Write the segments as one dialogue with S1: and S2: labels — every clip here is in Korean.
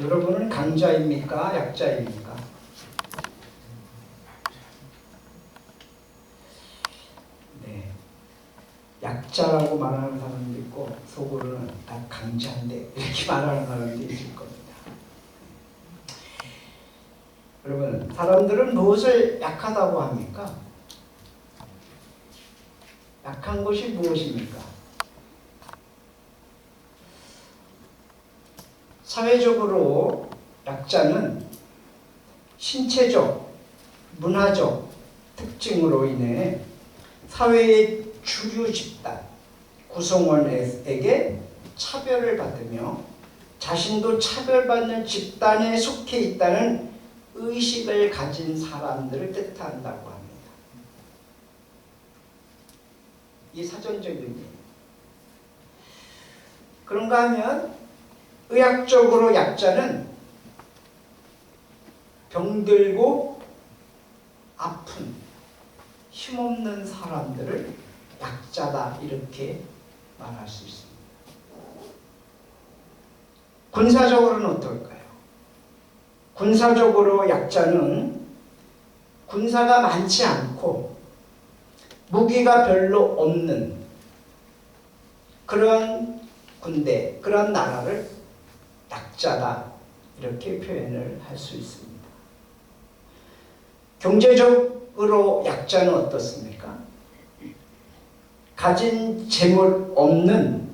S1: 여러분은 강자입니까? 약자입니까? 네. 약자라고 말하는 사람도 있고 속으로는 나 강자인데 이렇게 말하는 사람도 있을 겁니다. 여러분, 사람들은 무엇을 약하다고 합니까? 약한 것이 무엇입니까? 사회적으로 약자는 신체적, 문화적 특징으로 인해 사회의 주류 집단, 구성원에게 차별을 받으며 자신도 차별받는 집단에 속해 있다는 의식을 가진 사람들을 뜻한다고 합니다. 이 사전적 의미. 그런가 하면 의학적으로 약자는 병들고 아픈 힘없는 사람들을 약자다 이렇게 말할 수 있습니다. 군사적으로는 어떨까요? 군사적으로 약자는 군사가 많지 않고 무기가 별로 없는 그런 군대, 그런 나라를 약자다 이렇게 표현을 할 수 있습니다. 경제적으로 약자는 어떻습니까? 가진 재물 없는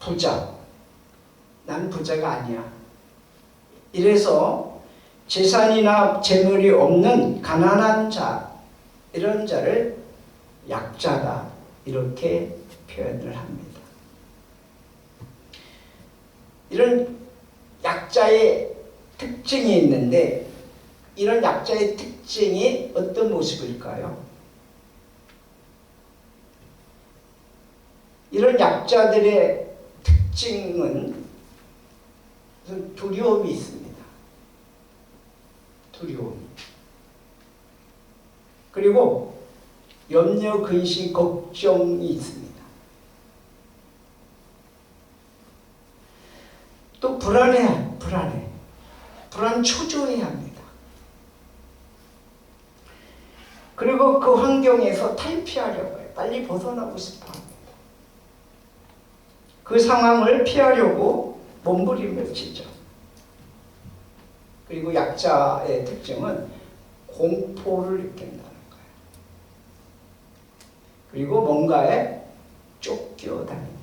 S1: 부자, 난 부자가 아니야. 이래서 재산이나 재물이 없는 가난한 자, 이런 자를 약자다 이렇게 표현을 합니다. 이런 약자의 특징이 있는데 이런 약자의 특징이 어떤 모습일까요? 이런 약자들의 특징은 두려움이 있습니다. 두려움. 그리고 염려, 근심, 걱정이 있습니다. 또 불안해. 불안 초조해 합니다. 그리고 그 환경에서 탈피하려고 해요. 빨리 벗어나고 싶어 합니다. 그 상황을 피하려고 몸부림을 치죠. 그리고 약자의 특징은 공포를 느낀다는 거예요. 그리고 뭔가에 쫓겨다닙니다.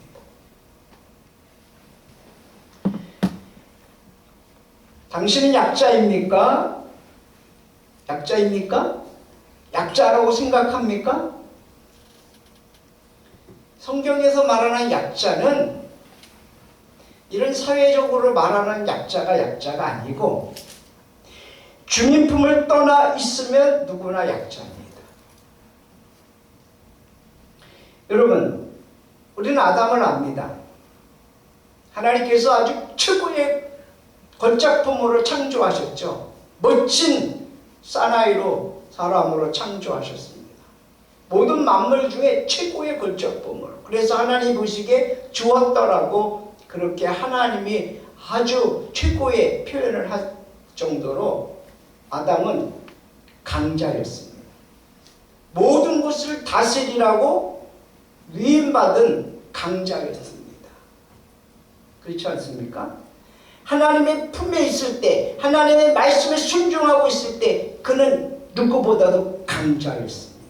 S1: 당신은 약자입니까? 약자입니까? 약자라고 생각합니까? 성경에서 말하는 약자는 이런 사회적으로 말하는 약자가 아니고 주님 품을 떠나 있으면 누구나 약자입니다. 여러분, 우리는 아담을 압니다. 하나님께서 아주 최고의 걸작품으로 창조하셨죠. 멋진 사나이로 사람으로 창조하셨습니다. 모든 만물 중에 최고의 걸작품으로. 그래서 하나님 보시기에 좋았더라고 그렇게 하나님이 아주 최고의 표현을 할 정도로 아담은 강자였습니다. 모든 것을 다스리라고 위임받은 강자였습니다. 그렇지 않습니까? 하나님의 품에 있을 때, 하나님의 말씀에 순종하고 있을 때 그는 누구보다도 강자였습니다.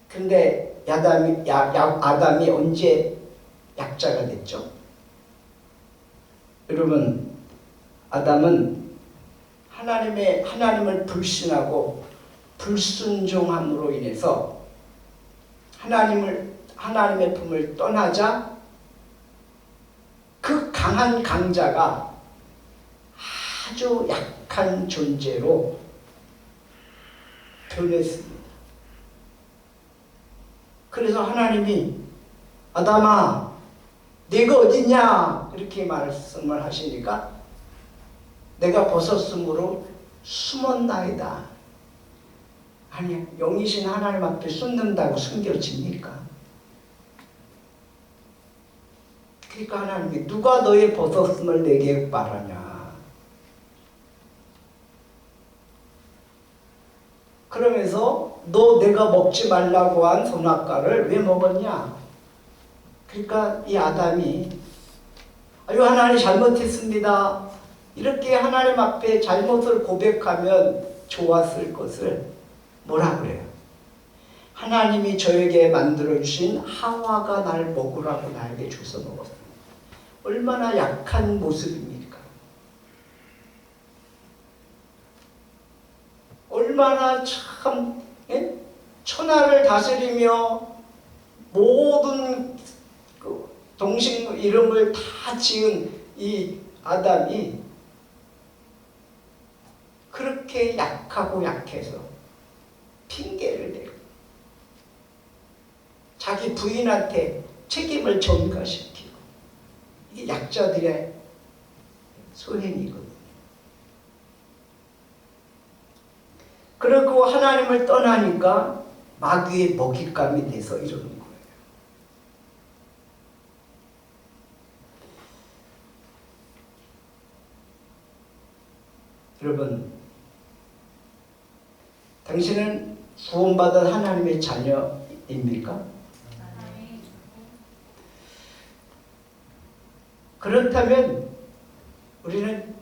S1: 그런데 아담이 언제 약자가 됐죠? 여러분, 아담은 하나님을 불신하고 불순종함으로 인해서 하나님의 품을 떠나자 그 강한 강자가 아주 약한 존재로 변했습니다. 그래서 하나님이 아담아 네가 어디냐 이렇게 말씀을 하시니까 내가 벗었으므로 숨었나이다. 아니, 영이신 하나님 앞에 숨는다고 숨겨집니까? 그러니까 하나님이 누가 너의 벗었음을 내게 말하냐. 그러면서 너 내가 먹지 말라고 한 선악과를 왜 먹었냐. 그러니까 이 아담이 아유 하나님 잘못했습니다. 이렇게 하나님 앞에 잘못을 고백하면 좋았을 것을 뭐라 그래요? 하나님이 저에게 만들어주신 하와가 날 먹으라고 나에게 줘서 먹었어요. 얼마나 약한 모습입니까? 얼마나 참 천하를 다스리며 모든 동식 이름을 다 지은 이 아담이 그렇게 약하고 약해서 핑계를 대고 자기 부인한테 책임을 전가시키고 이게 약자들의 소행이거든요. 그리고 하나님을 떠나니까 마귀의 먹잇감이 돼서 이러는 거예요. 여러분, 당신은 구원받은 하나님의 자녀입니까? 그렇다면 우리는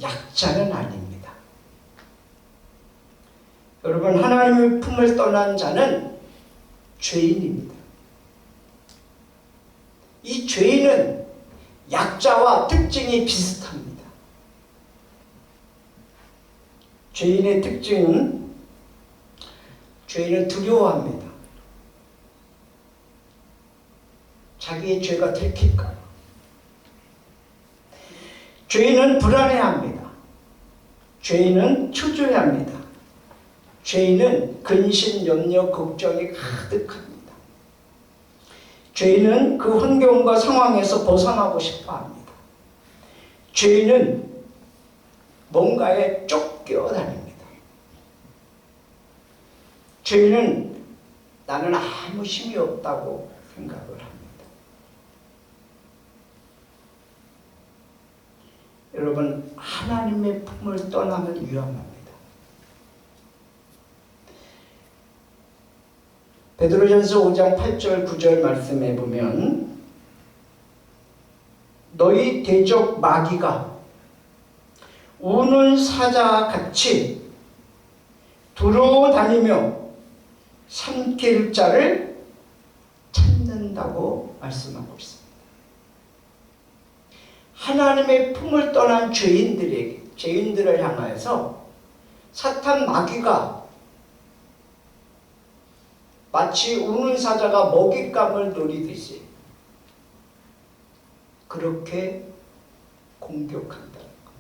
S1: 약자는 아닙니다. 여러분, 하나님의 품을 떠난 자는 죄인입니다. 이 죄인은 약자와 특징이 비슷합니다. 죄인의 특징은 죄인은 두려워합니다. 자기의 죄가 들킬까 봐. 죄인은 불안해합니다. 죄인은 초조해합니다. 죄인은 근심, 염려, 걱정이 가득합니다. 죄인은 그 환경과 상황에서 벗어나고 싶어합니다. 죄인은 뭔가에 쫓겨다닙니다. 죄인은 나는 아무 힘이 없다고 생각을 합니다. 여러분, 하나님의 품을 떠나면 위험합니다. 베드로전서 5장 8절 9절 말씀에 보면 너희 대적 마귀가 우는 사자같이 두루다니며 삼킬 자를 찾는다고 말씀하고 있습니다. 하나님의 품을 떠난 죄인들을 향하여서 사탄 마귀가 마치 우는 사자가 먹잇감을 노리듯이 그렇게 공격한다는 것.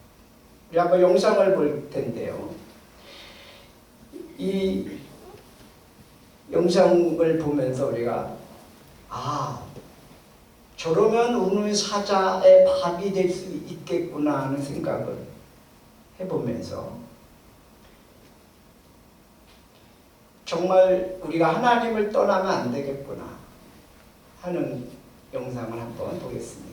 S1: 우리 한번 영상을 볼 텐데요. 이 영상을 보면서 우리가 저러면 우는 사자의 밥이 될 수 있겠구나 하는 생각을 해보면서 정말 우리가 하나님을 떠나면 안 되겠구나 하는 영상을 한번 보겠습니다.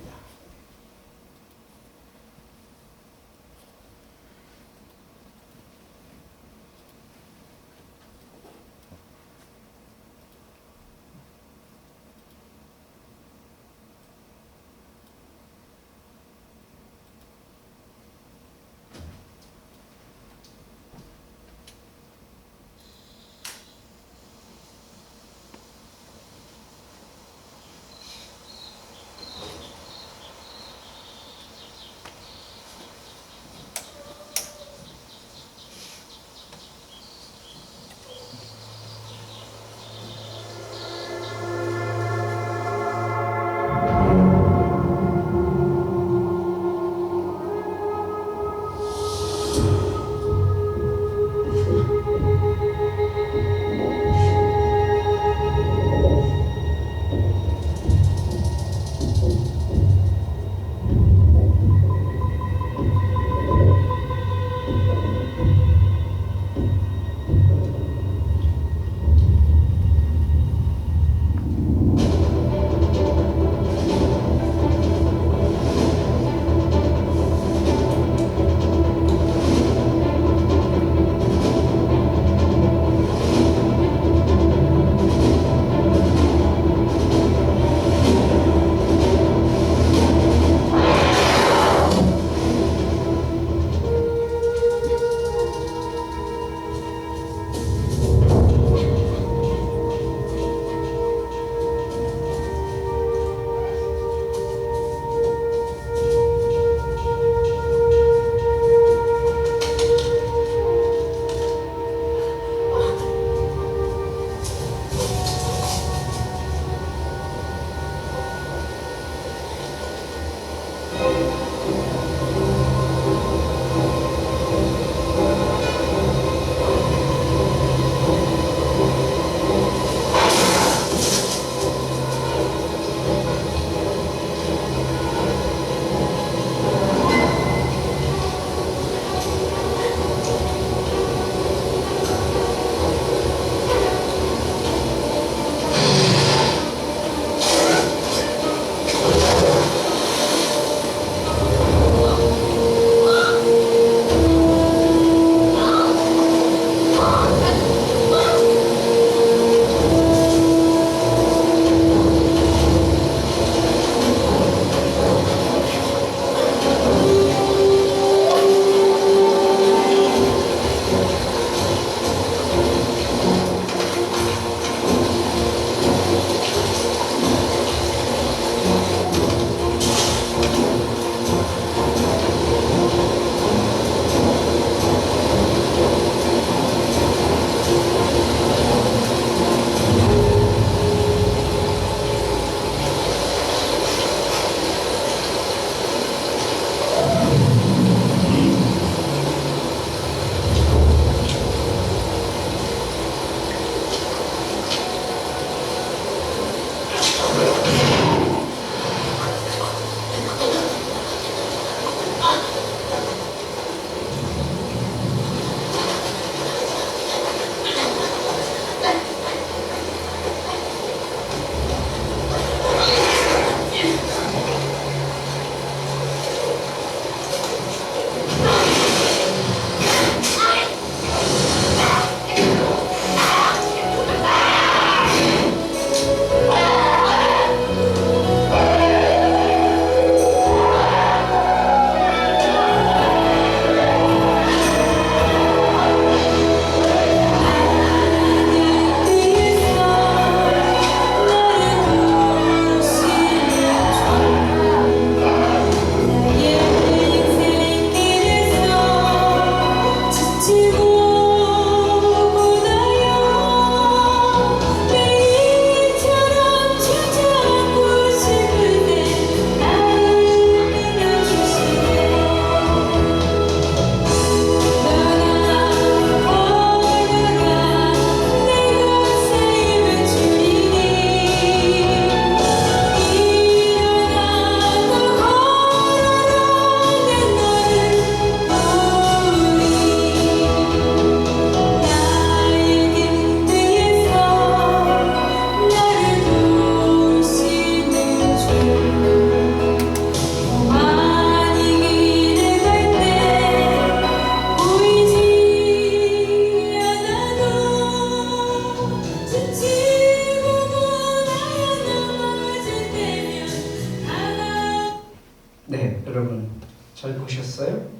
S1: 여러분 잘 보셨어요?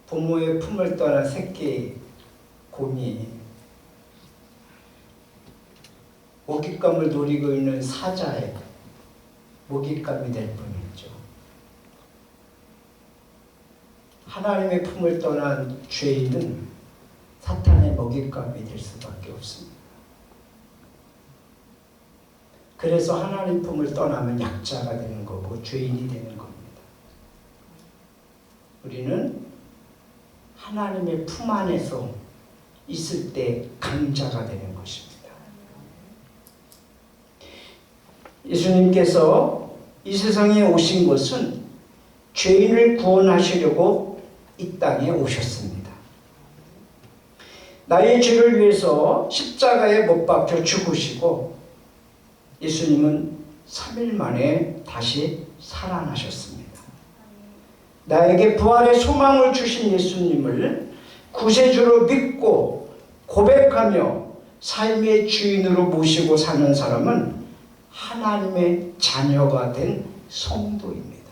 S1: 부모의 품을 떠난 새끼 곰이 먹잇감을 노리고 있는 사자의 먹잇감이 될 뿐이죠. 하나님의 품을 떠난 죄인은 사탄의 먹잇감이 될 수밖에 없습니다. 그래서 하나님 품을 떠나면 약자가 되는 거고 죄인이 되는 겁니다. 우리는 하나님의 품 안에서 있을 때 강자가 되는 것입니다. 예수님께서 이 세상에 오신 것은 죄인을 구원하시려고 이 땅에 오셨습니다. 나의 죄를 위해서 십자가에 못 박혀 죽으시고 예수님은 3일 만에 다시 살아나셨습니다. 나에게 부활의 소망을 주신 예수님을 구세주로 믿고 고백하며 삶의 주인으로 모시고 사는 사람은 하나님의 자녀가 된 성도입니다.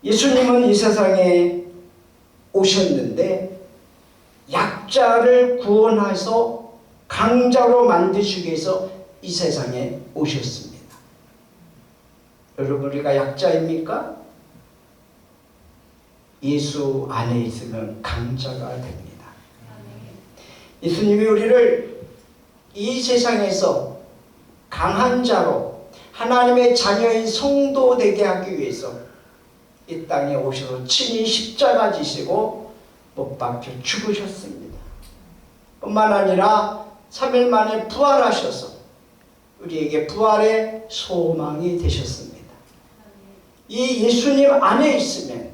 S1: 예수님은 이 세상에 오셨는데 약자를 구원해서 강자로 만드시기 위해서 이 세상에 오셨습니다. 여러분, 우리가 약자입니까? 예수 안에 있으면 강자가 됩니다. 예수님이 우리를 이 세상에서 강한 자로 하나님의 자녀인 성도 되게 하기 위해서 이 땅에 오셔서 친히 십자가 지시고 못 박혀 죽으셨습니다. 뿐만 아니라 3일 만에 부활하셔서 우리에게 부활의 소망이 되셨습니다. 이 예수님 안에 있으면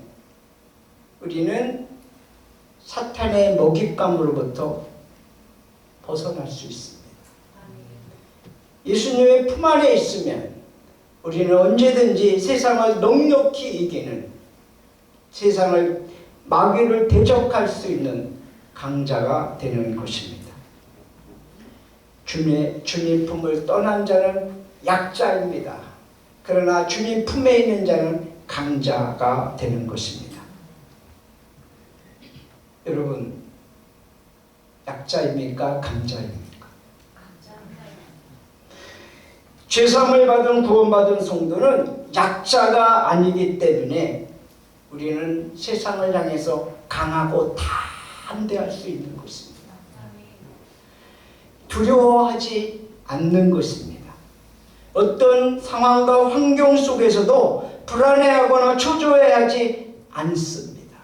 S1: 우리는 사탄의 먹잇감으로부터 벗어날 수 있습니다. 예수님의 품 안에 있으면 우리는 언제든지 세상을 넉넉히 이기는, 세상을 마귀를 대적할 수 있는 강자가 되는 것입니다. 주님 품을 떠난 자는 약자입니다. 그러나 주님 품에 있는 자는 강자가 되는 것입니다. 여러분, 약자입니까? 강자입니까? 죄사함을 받은 구원받은 성도는 약자가 아니기 때문에 우리는 세상을 향해서 강하고 담대할 수 있는 것입니다. 두려워하지 않는 것입니다. 어떤 상황과 환경 속에서도 불안해하거나 초조해하지 않습니다.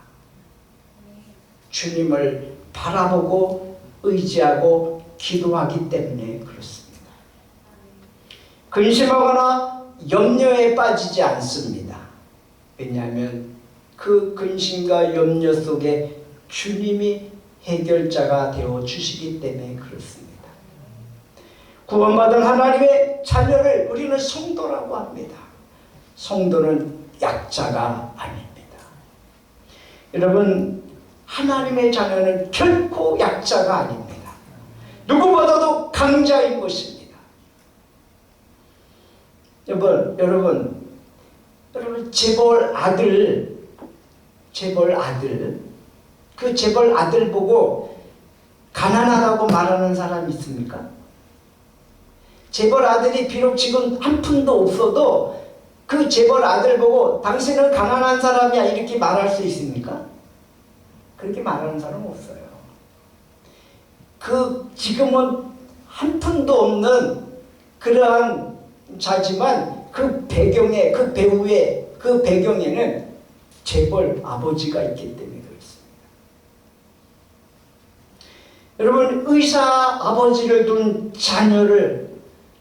S1: 주님을 바라보고 의지하고 기도하기 때문에 그렇습니다. 근심하거나 염려에 빠지지 않습니다. 왜냐하면 그 근심과 염려 속에 주님이 해결자가 되어 주시기 때문에 그렇습니다. 구원받은 하나님의 자녀를 우리는 성도라고 합니다. 성도는 약자가 아닙니다. 여러분, 하나님의 자녀는 결코 약자가 아닙니다. 누구보다도 강자인 것입니다. 여러분 재벌 아들, 그 재벌 아들 보고 가난하다고 말하는 사람이 있습니까? 재벌 아들이 비록 지금 한 푼도 없어도 그 재벌 아들 보고 당신은 가난한 사람이야 이렇게 말할 수 있습니까? 그렇게 말하는 사람은 없어요. 지금은 한 푼도 없는 그러한 자지만 그 배경에, 그 배후에, 그 배경에는 재벌 아버지가 있기 때문에 그렇습니다. 여러분, 의사 아버지를 둔 자녀를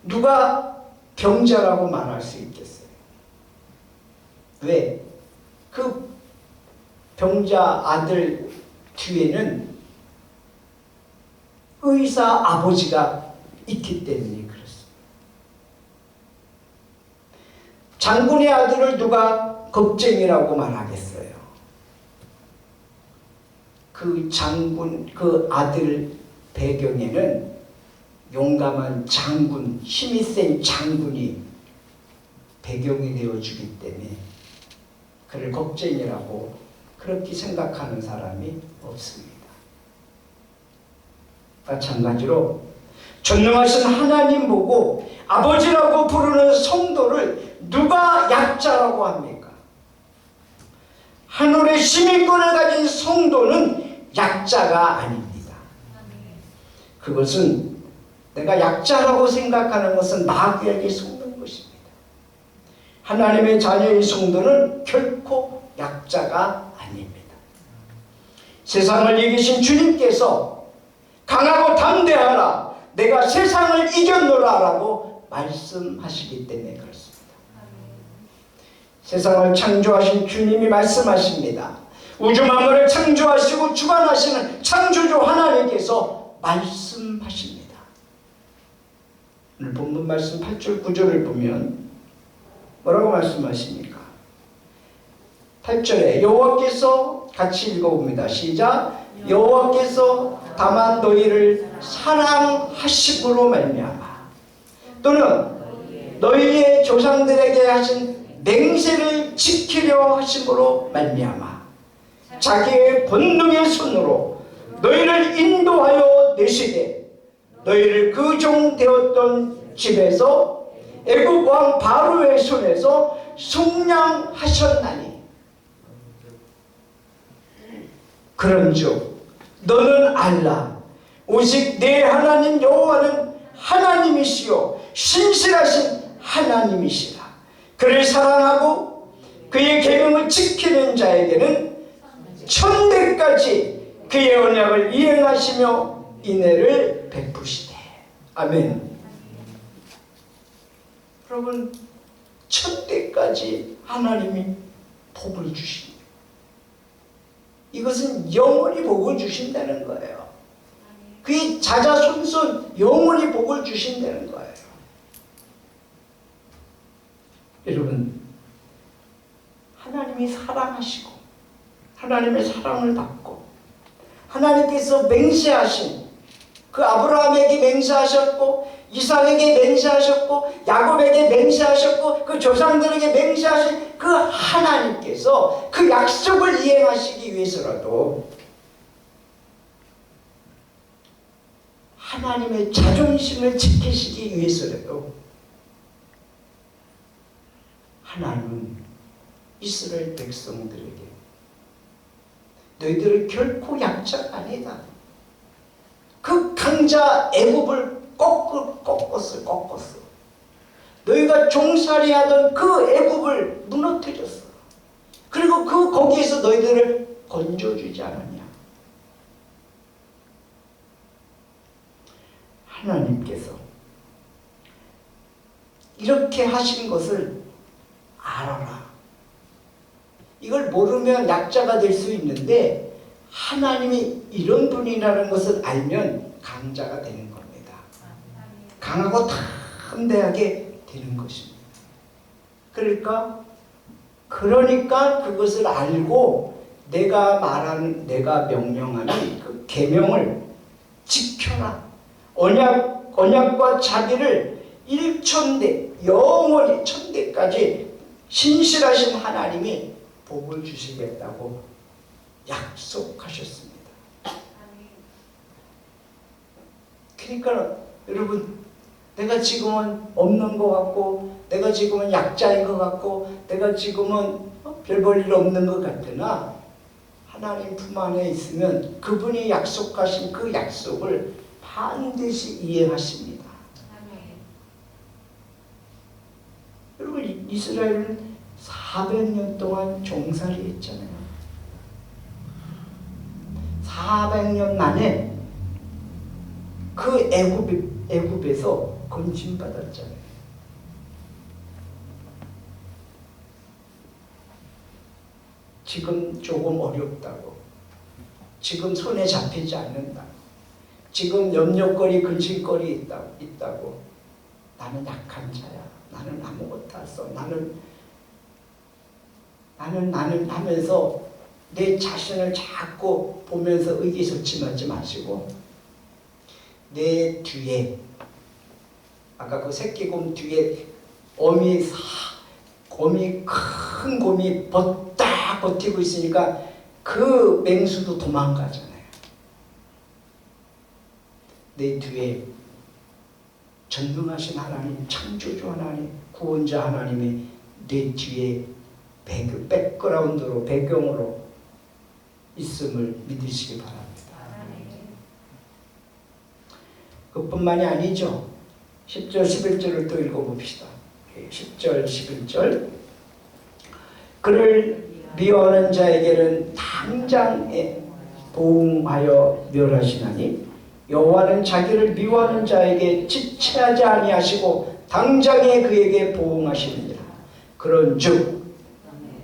S1: 누가 병자라고 말할 수 있겠어요? 왜? 그 병자 아들 뒤에는 의사 아버지가 있기 때문에 그렇습니다. 장군의 아들을 누가 겁쟁이라고 말하겠어요? 그 장군, 그 아들 배경에는 용감한 장군, 힘이 센 장군이 배경이 되어주기 때문에 그를 겁쟁이라고 그렇게 생각하는 사람이 없습니다. 마찬가지로 전능하신 하나님 보고 아버지라고 부르는 성도를 누가 약자라고 합니까? 하늘의 시민권을 가진 성도는 약자가 아닙니다. 그것은 내가 약자라고 생각하는 것은 마귀에게 속는 것입니다. 하나님의 자녀의 성도는 결코 약자가 아닙니다. 세상을 이기신 주님께서 강하고 담대하라, 내가 세상을 이겼노라 라고 말씀하시기 때문에 그렇습니다. 세상을 창조하신 주님이 말씀하십니다. 우주 만물을 창조하시고 주관하시는 창조주 하나님께서 말씀하십니다. 오늘 본문 말씀 8절 9절을 보면 뭐라고 말씀하십니까? 8절에 여호와께서, 같이 읽어봅니다. 시작. 여호와께서 다만 너희를 사랑하심으로 말미암아 또는 너희의 조상들에게 하신 맹세를 지키려 하심으로 말미암아 자기의 본능의 손으로 너희를 인도하여 내시되 너희를 그 종 되었던 집에서 애굽 왕 바로의 손에서 속량하셨나니 그런즉 너는 알라 오직 내 하나님 여호와는 하나님이시요 신실하신 하나님이시라. 그를 사랑하고 그의 계명을 지키는 자에게는 천대까지 그의 언약을 이행하시며 인애를 베푸시되. 아멘. 여러분, 천대까지 하나님이 복을 주십니다. 이것은 영원히 복을 주신다는 거예요. 그의 자자손손 영원히 복을 주신다는 거예요. 여러분, 하나님이 사랑하시고 하나님의 사랑을 받고 하나님께서 맹세하신 그 아브라함에게 맹세하셨고 이삭에게 맹세하셨고 야곱에게 맹세하셨고 그 조상들에게 맹세하신 그 하나님께서 그 약속을 이행하시기 위해서라도 하나님의 자존심을 지키시기 위해서라도 하나님은 이스라엘 백성들에게 너희들은 결코 약자가 아니다. 그 강자 애굽을 꺾었어. 너희가 종살이하던 그 애굽을 무너뜨렸어. 그리고 거기에서 너희들을 건져주지 않았냐. 하나님께서 이렇게 하신 것을 알아라. 이걸 모르면 약자가 될 수 있는데 하나님이 이런 분이라는 것을 알면 강자가 되는 겁니다. 강하고 담대하게 되는 것입니다. 그러니까 그것을 알고 내가 명령하는 그 계명을 지켜라. 언약과 자비를 일천대 영원히 천대까지 신실하신 하나님이 복을 주시겠다고 약속하셨습니다. 그러니까 여러분, 내가 지금은 없는 것 같고 내가 지금은 약자인 것 같고 내가 지금은 별 볼 일 없는 것 같으나 하나님 품 안에 있으면 그분이 약속하신 그 약속을 반드시 이행하십니다. 여러분, 이스라엘은 400년 동안 종살이했잖아요. 400년 만에 그 애굽에서 건진받았잖아요. 지금 조금 어렵다고, 지금 손에 잡히지 않는다고, 지금 염려거리 근심거리 있다고 나는 약한 자야, 나는 아무것도 안 써, 나는 하면서 내 자신을 자꾸 보면서 의기소침하지 마시고 내 뒤에, 아까 그 새끼곰 뒤에 큰 곰이 딱 버티고 있으니까 그 맹수도 도망가잖아요. 내 뒤에 전능하신 하나님, 창조주 하나님, 구원자 하나님이 내 뒤에 백그라운드로, 배경으로 있음을 믿으시기 바랍니다. 그뿐만이 아니죠. 10절 11절을 또 읽어봅시다. 10절 11절 그를 미워하는 자에게는 당장에 보응하여 멸하시나니 여호와는 자기를 미워하는 자에게 지체하지 아니하시고 당장에 그에게 보응하시느니라. 그런즉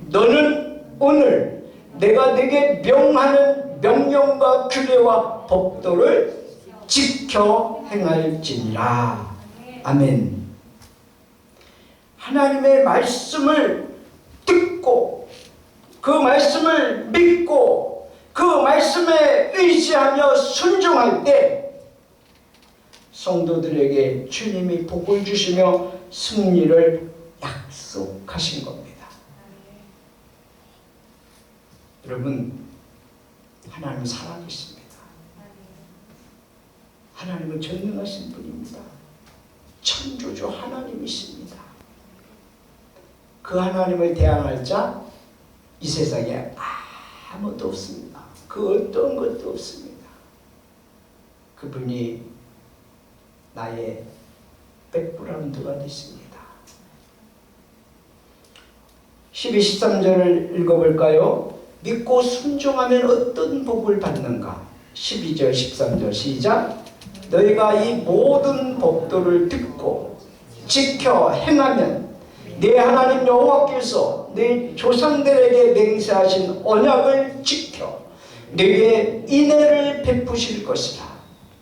S1: 너는 오늘 내가 네게 명하는 명령과 규례와 법도를 지켜 행할지니라. 아멘. 하나님의 말씀을 듣고 그 말씀을 믿고 그 말씀에 의지하며 순종할 때 성도들에게 주님이 복을 주시며 승리를 약속하신 겁니다. 여러분, 하나님 살아계십니다. 하나님은 전능하신 분입니다. 창조주 하나님이십니다. 그 하나님을 대항할 자 이 세상에 아무도 없습니다. 그 어떤 것도 없습니다. 그분이 나의 백그라운드가 되십니다. 12, 13절을 읽어볼까요? 믿고 순종하면 어떤 복을 받는가? 12절 13절 시작. 너희가 이 모든 법도를 듣고 지켜 행하면 내 하나님 여호와께서 내 조상들에게 맹세하신 언약을 지켜 내게 인애를 베푸실 것이라.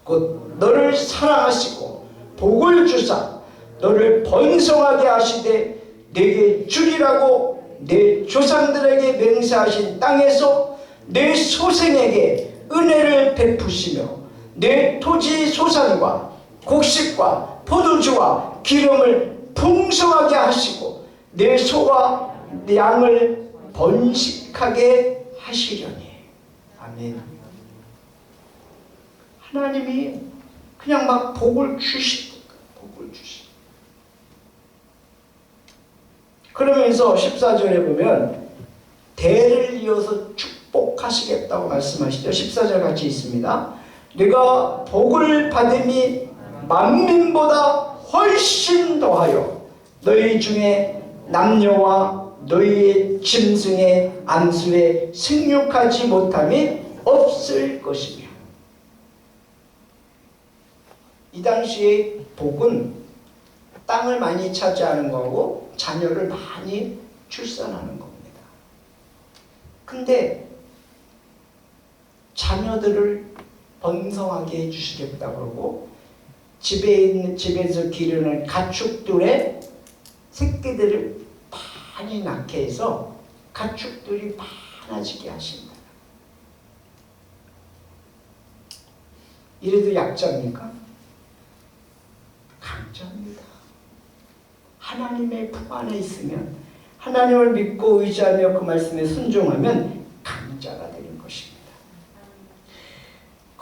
S1: 곧 너를 사랑하시고 복을 주사 너를 번성하게 하시되 내게 주리라고 내 조상들에게 맹세하신 땅에서 내 소생에게 은혜를 베푸시며 내 토지 소산과 곡식과 포도주와 기름을 풍성하게 하시고 내 소와 내 양을 번식하게 하시려니. 아멘. 하나님이 그냥 막 복을 주십니다. 복을 주십니다. 그러면서 14절에 보면 대를 이어서 축복하시겠다고 말씀하시죠. 14절 같이 있습니다. 네가 복을 받음이 만민보다 훨씬 더하여 너희 중에 남녀와 너희의 짐승의 안수에 생육하지 못함이 없을 것이며. 이 당시의 복은 땅을 많이 차지하는 거고 자녀를 많이 출산하는 겁니다. 근데 자녀들을 번성하게 해주시겠다고 그러고 집에서 기르는 가축들의 새끼들을 많이 낳게 해서 가축들이 많아지게 하신다. 이래도 약자입니까? 강자입니다. 하나님의 품 안에 있으면, 하나님을 믿고 의지하며 그 말씀에 순종하면 강자가 되는 것입니다.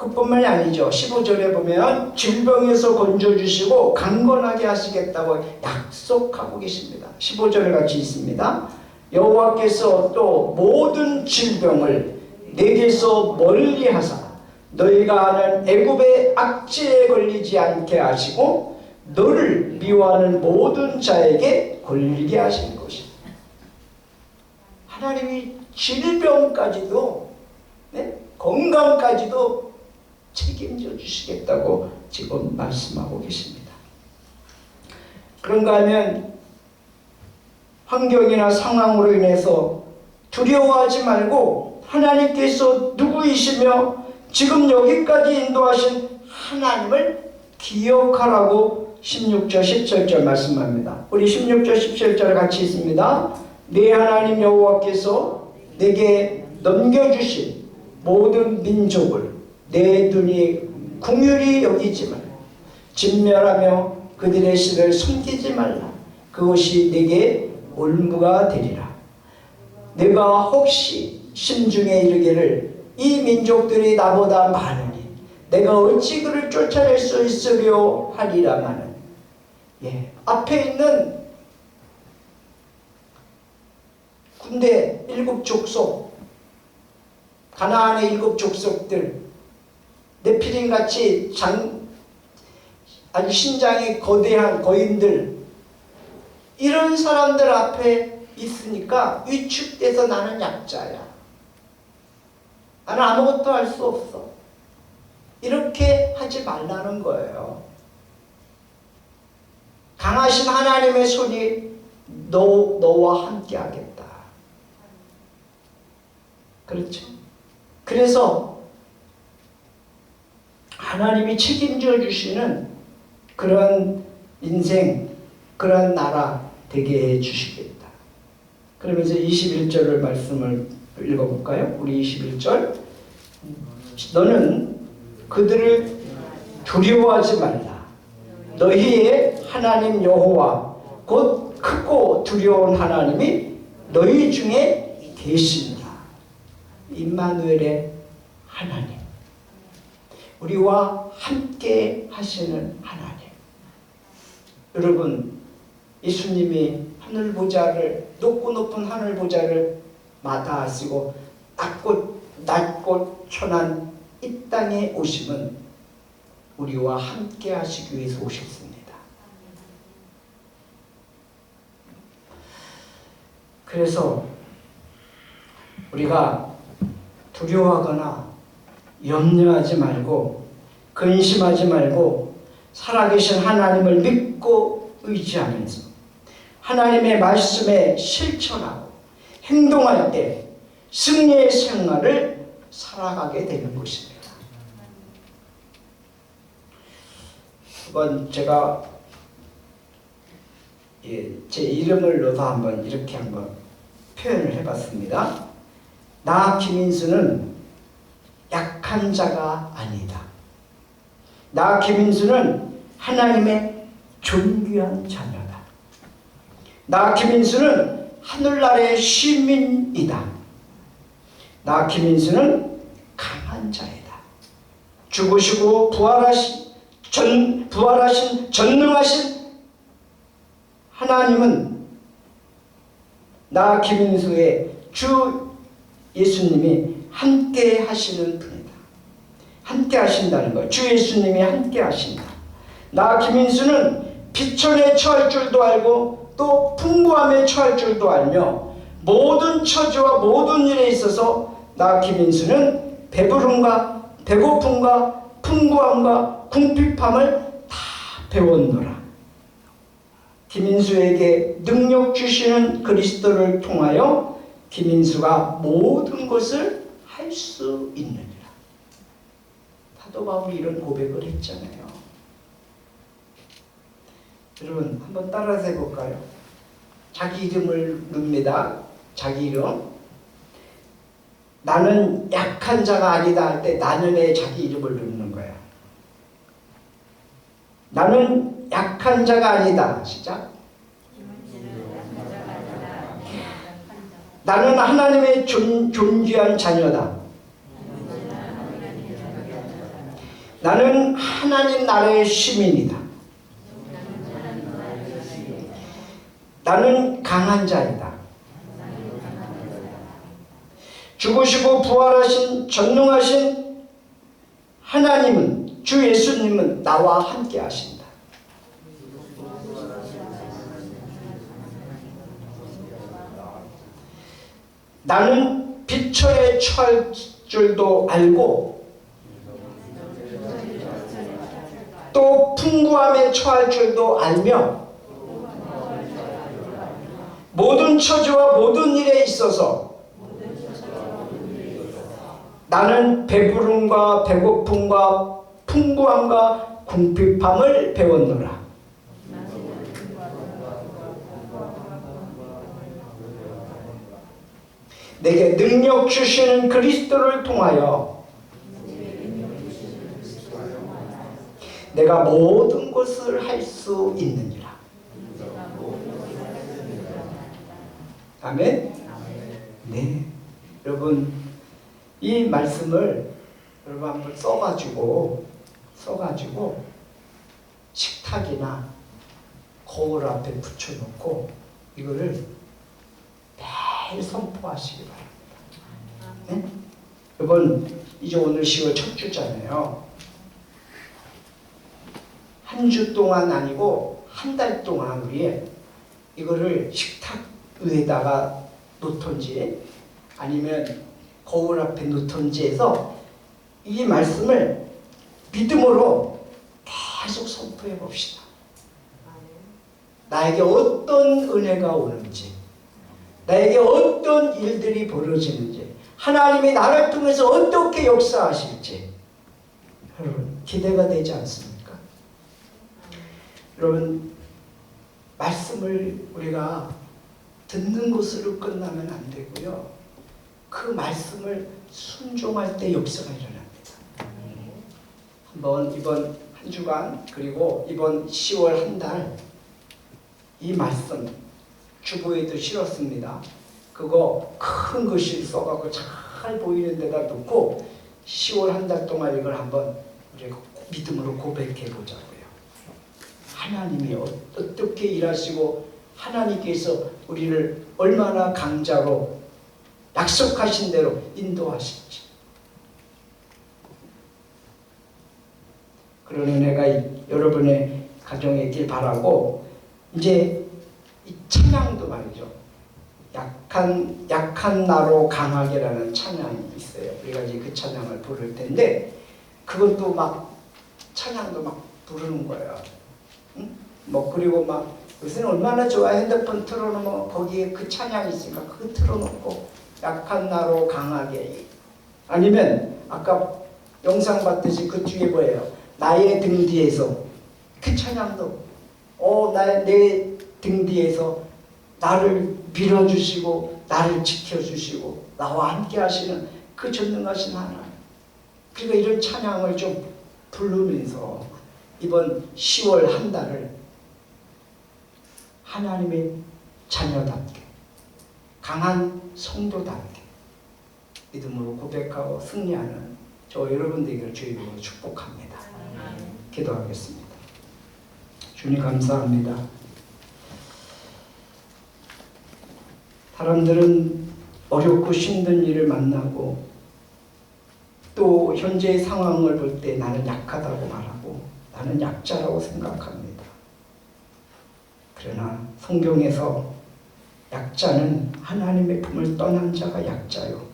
S1: 그뿐만이 아니죠. 15절에 보면 질병에서 건져주시고 강건하게 하시겠다고 약속하고 계십니다. 15절에 같이 있습니다. 여호와께서 또 모든 질병을 내게서 멀리 하사 너희가 아는 애굽의 악취에 걸리지 않게 하시고 너를 미워하는 모든 자에게 걸리게 하신 것입니다. 하나님이 질병까지도, 건강까지도 책임져 주시겠다고 지금 말씀하고 계십니다. 그런가 하면 환경이나 상황으로 인해서 두려워하지 말고 하나님께서 누구이시며 지금 여기까지 인도하신 하나님을 기억하라고 16절 17절 말씀합니다. 우리 16절 17절 같이 있습니다. 내 하나님 여호와께서 내게 넘겨주신 모든 민족을 내 눈이 궁휼히 여기지 말라. 진멸하며 그들의 씨를 숨기지 말라. 그것이 네게 올무가 되리라. 내가 혹시 심중에 이르기를 이 민족들이 나보다 많으니 내가 어찌 그를 쫓아낼 수 있으려 하리라마는. 앞에 있는 군대 7 족속, 가나안의 7 족속들, 네피림같이 아주 신장이 거대한 거인들, 이런 사람들 앞에 있으니까 위축돼서 나는 약자야, 나는 아무것도 할 수 없어, 이렇게 하지 말라는 거예요. 강하신 하나님의 손이 너와 함께 하겠다. 그렇죠? 그래서 하나님이 책임져 주시는 그런 인생, 그런 나라 되게 해 주시겠다. 그러면서 21절을 말씀을 읽어볼까요? 우리 21절. 너는 그들을 두려워하지 말라. 너희의 하나님 여호와 곧 크고 두려운 하나님이 너희 중에 계신다. 임마누엘의 하나님, 우리와 함께 하시는 하나님. 여러분, 예수님이 하늘 보좌를, 높고 높은 하늘 보좌를 마다하시고 낮고 천한 이 땅에 오심은 우리와 함께 하시기 위해서 오셨습니다. 그래서 우리가 두려워하거나 염려하지 말고 근심하지 말고 살아계신 하나님을 믿고 의지하면서 하나님의 말씀에 실천하고 행동할 때 승리의 생활을 살아가게 되는 것입니다. 한번 제가 제 이름을 넣어서 이렇게 한번 표현을 해봤습니다. 나 김인수는 약한 자가 아니다. 나 김인수는 하나님의 존귀한 자녀다. 나 김인수는 하늘나라의 시민이다. 나 김인수는 강한 자이다. 죽으시고 부활하신 전능하신 하나님은 나 김인수의 주 예수님이 함께 하시는 분이다. 함께 하신다는 것. 주 예수님이 함께 하신다. 나 김인수는 비천에 처할 줄도 알고 또 풍부함에 처할 줄도 알며 모든 처지와 모든 일에 있어서 나 김인수는 배부름과 배고픔과 풍부함과 궁핍함을 다 배웠노라. 김인수에게 능력 주시는 그리스도를 통하여 김인수가 모든 것을 할 수 있느니라. 사도 바울이 이런 고백을 했잖아요. 여러분 한번 따라서 해볼까요? 자기 이름을 넣습니다. 자기 이름. 나는 약한 자가 아니다 할 때 나는에 자기 이름을 넣는 거야. 나는 약한 자가 아니다. 시작. 나는 하나님의 존귀한 자녀다. 나는 하나님 나라의 시민이다. 나는 강한 자이다. 죽으시고 부활하신 전능하신 하나님은, 주 예수님은 나와 함께 하신다. 나는 비천에 처할 줄도 알고 또 풍부함에 처할 줄도 알며 모든 처지와 모든 일에 있어서 나는 배부름과 배고픔과 풍부함과 궁핍함을 배웠노라. 내게 능력 주시는 그리스도를 통하여 내가 모든 것을 할 수 있느니라. 아멘? 네. 여러분, 이 말씀을 여러분 한번 써가지고 식탁이나 거울 앞에 붙여놓고 이거를 매일 선포하시기 바랍니다. 네? 여러분, 이제 오늘 10월 첫 주잖아요. 한 주 동안 아니고 한 달 동안 우리 이거를 식탁 위에다가 놓던지 아니면 거울 앞에 놓던지 해서 이 말씀을 믿음으로 계속 선포해 봅시다. 나에게 어떤 은혜가 오는지, 나에게 어떤 일들이 벌어지는지, 하나님이 나를 통해서 어떻게 역사하실지 여러분 기대가 되지 않습니까? 여러분, 말씀을 우리가 듣는 것으로 끝나면 안 되고요. 그 말씀을 순종할 때 역사가 일어납니다. 한번 이번 한 주간 그리고 이번 10월 한 달 이 말씀 주보에도 실었습니다. 그거 큰 글씨 써갖고 잘 보이는 데다 놓고 10월 한 달 동안 이걸 한번 우리가 믿음으로 고백해 보자고요. 하나님이 어떻게 일하시고 하나님께서 우리를 얼마나 강자로 약속하신 대로 인도하실지. 그런 은혜가 여러분의 가정에 있길 바라고, 이제 이 찬양도 말이죠. 약한 나로 강하게라는 찬양이 있어요. 우리가 이제 그 찬양을 부를 텐데, 그것도 막 찬양도 막 부르는 거예요. 응? 뭐 그리고 막 요새는 얼마나 좋아. 핸드폰 틀어놓으면 거기에 그 찬양이 있으니까 그거 틀어놓고 약한 나로 강하게. 아니면 아까 영상 봤듯이 그 뒤에 뭐예요? 나의 등 뒤에서 그 찬양도 내 등 뒤에서 나를 밀어주시고 나를 지켜주시고 나와 함께 하시는 그 전능하신 하나님. 그러니까 이런 찬양을 좀 부르면서 이번 10월 한 달을 하나님의 자녀답게, 강한 성도답게 믿음으로 고백하고 승리하는 저 여러분들에게 주님으로 축복합니다. 기도하겠습니다. 주님 감사합니다. 사람들은 어렵고 힘든 일을 만나고 또 현재의 상황을 볼 때 나는 약하다고 말하고 나는 약자라고 생각합니다. 그러나 성경에서 약자는 하나님의 품을 떠난 자가 약자요,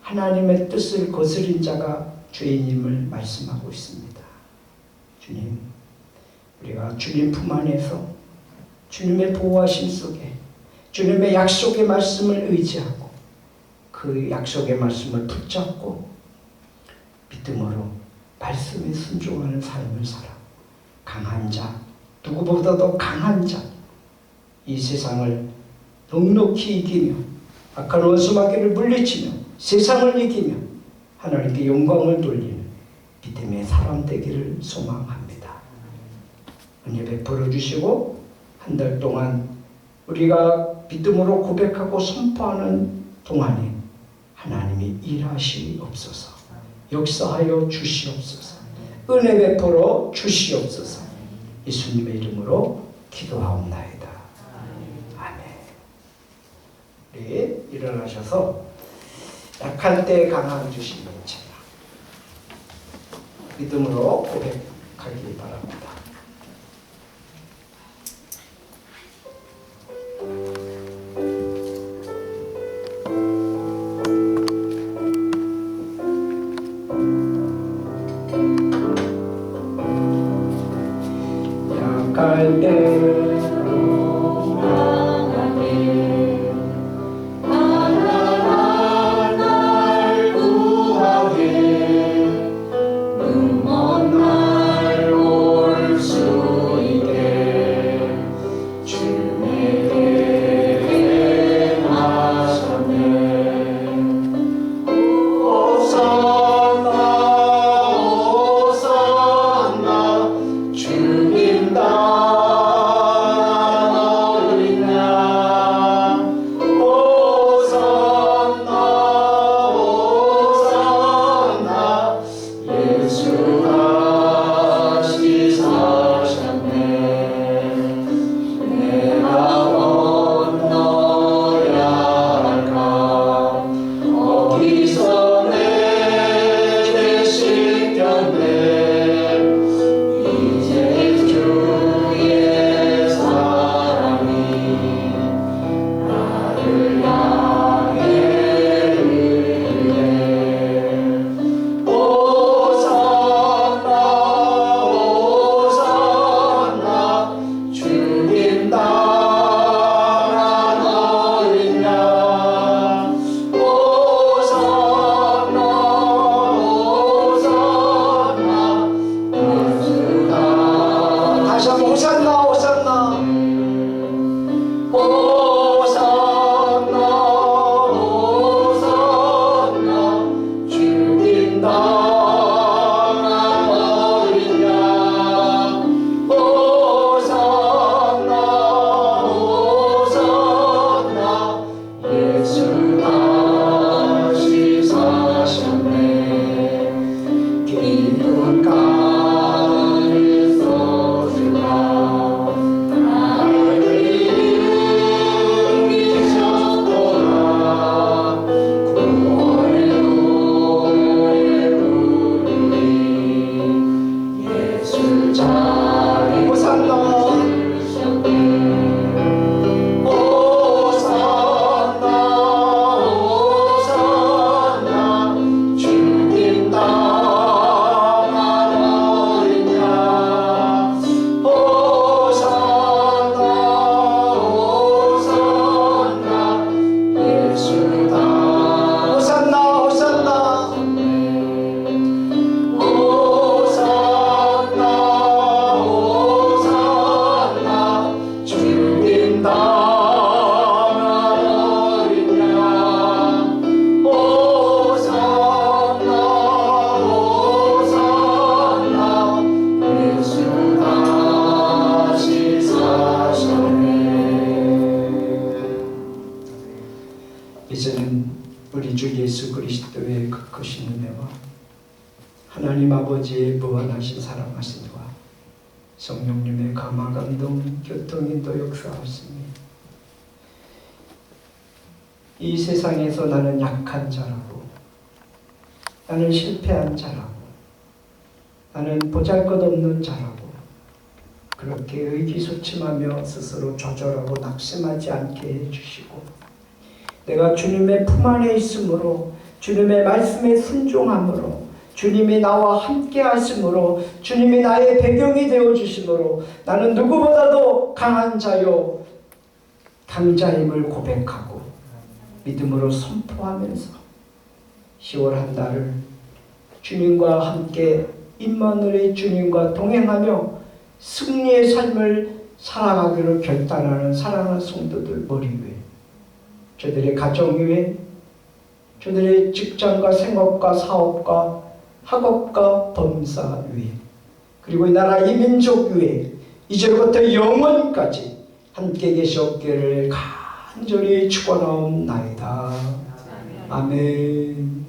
S1: 하나님의 뜻을 거스린 자가 죄인임을 말씀하고 있습니다. 주님, 우리가 주님 품 안에서 주님의 보호하심 속에 주님의 약속의 말씀을 의지하고 그 약속의 말씀을 붙잡고 믿음으로 말씀에 순종하는 삶을 살아 강한 자, 누구보다도 강한 자, 이 세상을 넉넉히 이기며 악한 원수마귀를 물리치며 세상을 이기며 하나님께 영광을 돌리는 믿음의 사람 되기를 소망합니다. 은혜 베풀어 주시고 한 달 동안 우리가 믿음으로 고백하고 선포하는 동안에 하나님이 일하시옵소서, 역사하여 주시옵소서, 은혜 베풀어 주시옵소서. 예수님의 이름으로 기도하옵나이다. 아멘. 우리 일어나셔서 약할 때 강한 주심을 찬양 믿음으로 고백하기 바랍니다. 약할 때
S2: 날
S1: 이제는 우리 주 예수 그리스도의 그 크신 은혜와 하나님 아버지의 무한하신 사랑하심과 성령님의 감화 감동 교통인도 역사하시니 이 세상에서 나는 약한 자라고, 나는 실패한 자라고, 나는 보잘것없는 자라고 그렇게 의기소침하며 스스로 좌절하고 낙심하지 않게 해주시고, 내가 주님의 품 안에 있으므로, 주님의 말씀에 순종함으로, 주님이 나와 함께 하심으로, 주님이 나의 배경이 되어주심으로 나는 누구보다도 강한 자요 강자임을 고백하고 믿음으로 선포하면서 10월 한 달을 주님과 함께 임마누엘의 주님과 동행하며 승리의 삶을 살아가기로 결단하는 사랑하는 성도들 머리 위에, 저들의 가정 위에, 저들의 직장과 생업과 사업과 학업과 범사 위에, 그리고 이 나라 이 민족 위에 이제부터 영원까지 함께 계시옵기를 간절히 축원하옵나이다. 아멘.